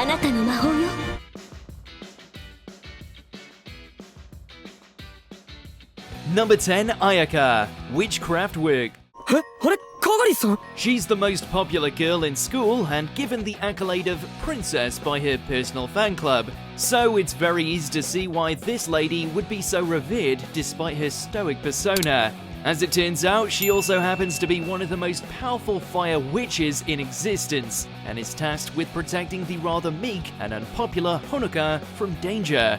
あなたの魔法よ。Number 10, Ayaka, Witchcraft Work. あれ鏡さん She's the most popular girl in school and given the accolade of princess by her personal fan club. So it's very easy to see why this lady would be so revered despite her stoic persona. As it turns out, she also happens to be one of the most powerful fire witches in existence and is tasked with protecting the rather meek and unpopular Honoka from danger.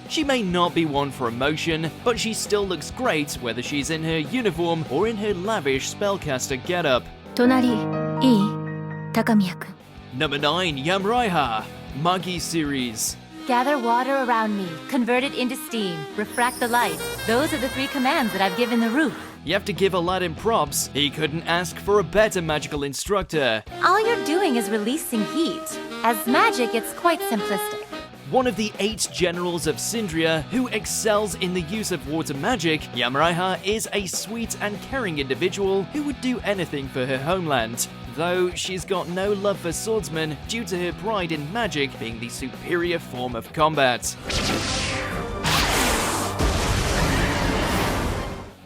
She may not be one for emotion, but she still looks great whether she's in her uniform or in her lavish spellcaster getup. 隣、いい？高宮くん。Number 9, Yamaya, Magi series. Gather water around me, convert it into steam, refract the light. Those are the 3 commands that I've given the roof. You have to give Aladdin props. He couldn't ask for a better magical instructor. All you're doing is releasing heat. As magic, it's quite simplistic. One of the 8 generals of Syndria who excels in the use of water magic, Yamaya is a sweet and caring individual who would do anything for her homeland. Though she's got no love for swordsmen due to her pride in magic being the superior form of combat.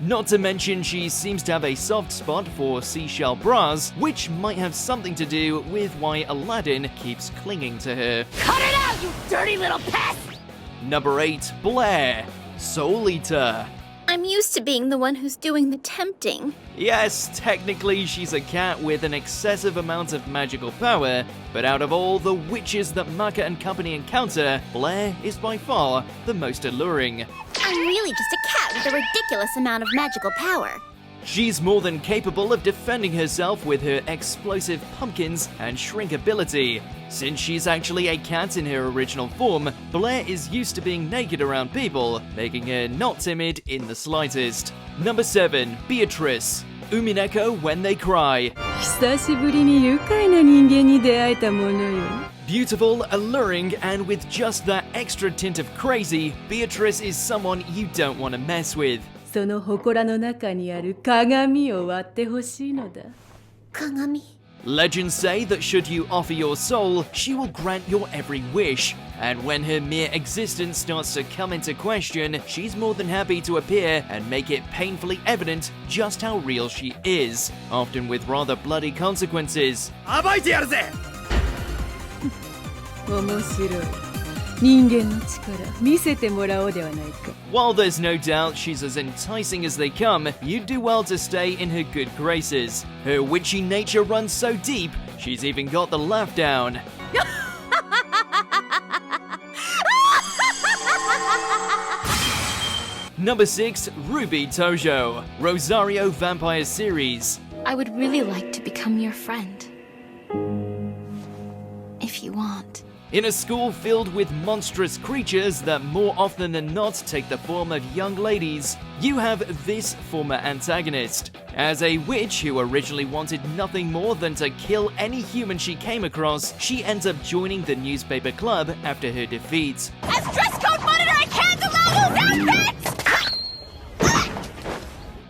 Not to mention she seems to have a soft spot for seashell bras, which might have something to do with why Aladdin keeps clinging to her. Cut it out, you dirty little pest! Number 8, Blair, Soul Eater. I'm used to being the one who's doing the tempting. Yes, technically she's a cat with an excessive amount of magical power, but out of all the witches that Maka and company encounter, Blair is by far the most alluring. I'm really just a cat with a ridiculous amount of magical power. She's more than capable of defending herself with her explosive pumpkins and shrink ability. Since she's actually a cat in her original form, Blair is used to being naked around people, making her not timid in the slightest. Number 7, Beatrice, Umineko When They Cry. 久しぶりに愉快な人間に出会えたものよ。 Beautiful, alluring, and with just that extra tint of crazy, Beatrice is someone you don't want to mess with. その祠の中にある鏡を割ってほしいのだ。鏡。 Legends say that should you offer your soul, she will grant your every wish. And when her mere existence starts to come into question, she's more than happy to appear and make it painfully evident just how real she is, often with rather bloody consequences. 暴いてやるぜ面白い。人間の力見せてもらおうではないか。 While there's no doubt she's as enticing as they come, you'd do well to stay in her good graces. Her witchy nature runs so deep, she's even got the laugh down. Number 6, Ruby Tojo, Rosario Vampire Series. I would really like to become your friend. If you want. In a school filled with monstrous creatures that more often than not take the form of young ladies, you have this former antagonist. As a witch who originally wanted nothing more than to kill any human she came across, she ends up joining the newspaper club after her defeat. As dress code monitor, I can't allow those outfits!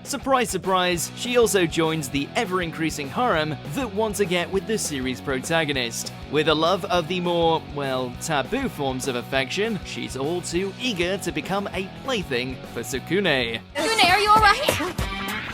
Surprise, surprise, she also joins the ever-increasing harem that want to get with the series' protagonist. With a love of the more, well, taboo forms of affection, she's all too eager to become a plaything for Sukune. Sukune, are you alright?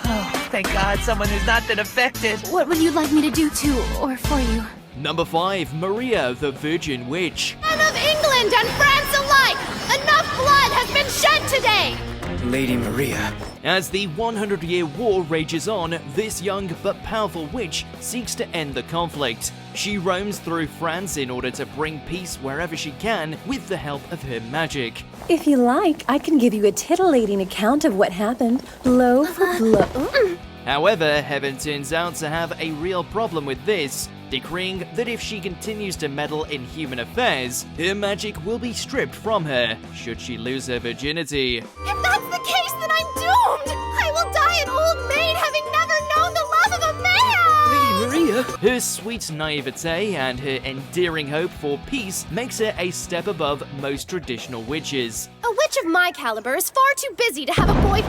Oh, thank God someone who's not been affected. What would you like me to do to or for you? Number 5, Maria the Virgin Witch. Men of England and France alike! Enough blood has been shed today! Lady Maria. As the 100-year war rages on, this young but powerful witch seeks to end the conflict. She roams through France in order to bring peace wherever she can with the help of her magic. If you like, I can give you a titillating account of what happened, blow for blow. However, Heaven turns out to have a real problem with this, decreeing that if she continues to meddle in human affairs, her magic will be stripped from her, should she lose her virginity. If that's the case, then I'm doomed! I will die an old maid having never known the love of a man! Lady Maria. Her sweet naivete and her endearing hope for peace makes her a step above most traditional witches. A witch of my caliber is far too busy to have a boy.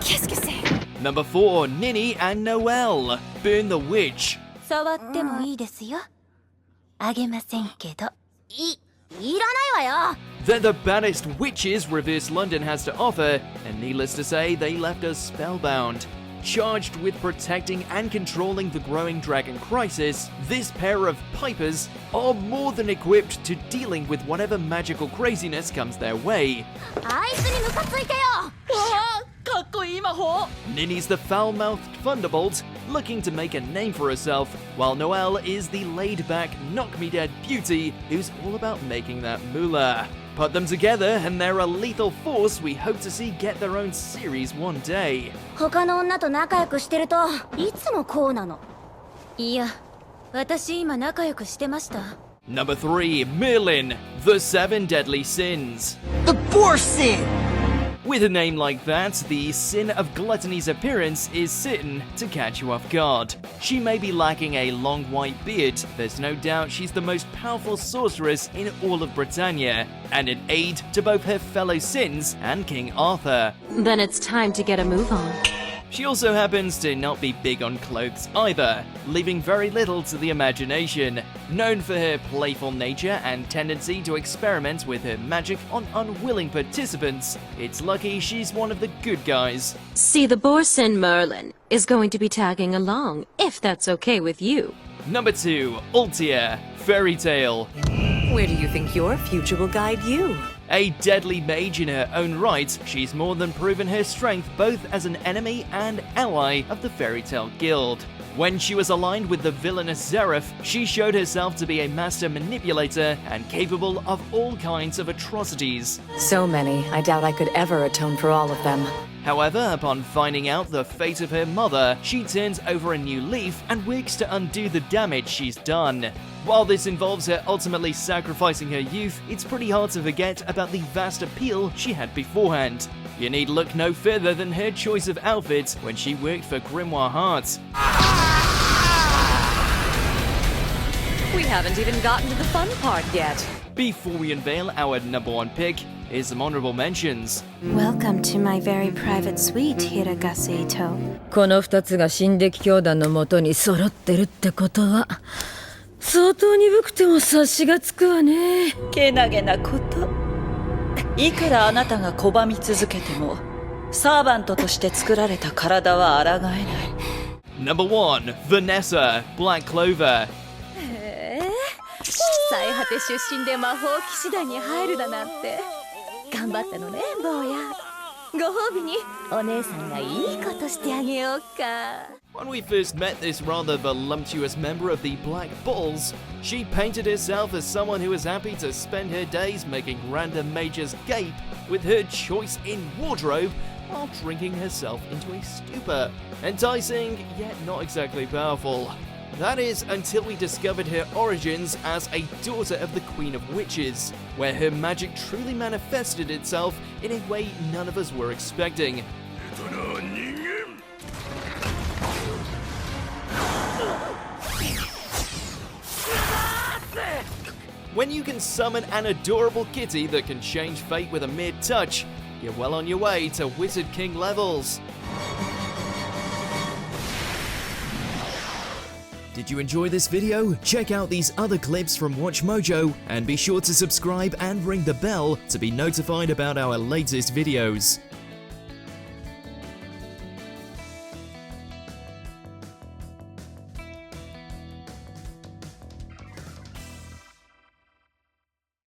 Qu'est-ce que c'est? Number 4, Ninnie and Noel. Burn the Witch. 触ってもいいですよ。あげませんけど。いらないわよ。 They're the baddest witches Reverse London has to offer, and needless to say, they left us spellbound. Charged with protecting and controlling the growing dragon crisis, this pair of pipers are more than equipped to dealing with whatever magical craziness comes their way. あいつにムカついてよ。かっこいい魔法。 Ninnie's the foul-mouthed thunderbolt, looking to make a name for herself, while Noel is the laid-back, knock-me-dead beauty who's all about making that moolah. Put them together and they're a lethal force we hope to see get their own series one day. 他の女と仲良くしてるといつもこうなの。いや、私今仲良くしてました。 Number 3, Merlin, the 7 deadly sins. The boar sin. With a name like that, the sin of gluttony's appearance is certain to catch you off guard. She may be lacking a long white beard, there's no doubt she's the most powerful sorceress in all of Britannia, and an aid to both her fellow sins and King Arthur. Then it's time to get a move on. She also happens to not be big on clothes either, leaving very little to the imagination. Known for her playful nature and tendency to experiment with her magic on unwilling participants, it's lucky she's one of the good guys. See, the Borsin Merlin is going to be tagging along, if that's okay with you. Number 2, Ultear, Fairy Tale. Where do you think your future will guide you? A deadly mage in her own right, she's more than proven her strength both as an enemy and ally of the Fairy Tale Guild. When she was aligned with the villainous Seraph, she showed herself to be a master manipulator and capable of all kinds of atrocities. So many, I doubt I could ever atone for all of them. However, upon finding out the fate of her mother, she turns over a new leaf and works to undo the damage she's done. While this involves her ultimately sacrificing her youth, it's pretty hard to forget about the vast appeal she had beforehand. You need look no further than her choice of outfits when she worked for Grimoire Hearts. We haven't even gotten to the fun part yet. Before we unveil our number 1 pick, here's some honorable mentions. Welcome to my very private suite, Hiragase Ito. この2つが進撃教団のもとに揃ってるってことは相当鈍くても察しがつくわね。けなげなこと。いくらあなたが拒み続けても、サーバントとして作られた体は抗えない。Number 1, Vanessa, Black Clover. 最果て出身で魔法騎士団に入るだなんて頑張ったのね坊や。ご褒美にお姉さんがいいことしてあげようか。 When we first met this rather voluptuous member of the Black Bulls, she painted herself as someone who was happy to spend her days making random mages gape with her choice in wardrobe while drinking herself into a stupor. Enticing, yet not exactly powerful. That is until we discovered her origins as a daughter of the Queen of Witches, where her magic truly manifested itself in a way none of us were expecting. When you can summon an adorable kitty that can change fate with a mere touch, you're well on your way to Wizard King levels. Did you enjoy this video? Check out these other clips from WatchMojo and be sure to subscribe and ring the bell to be notified about our latest videos.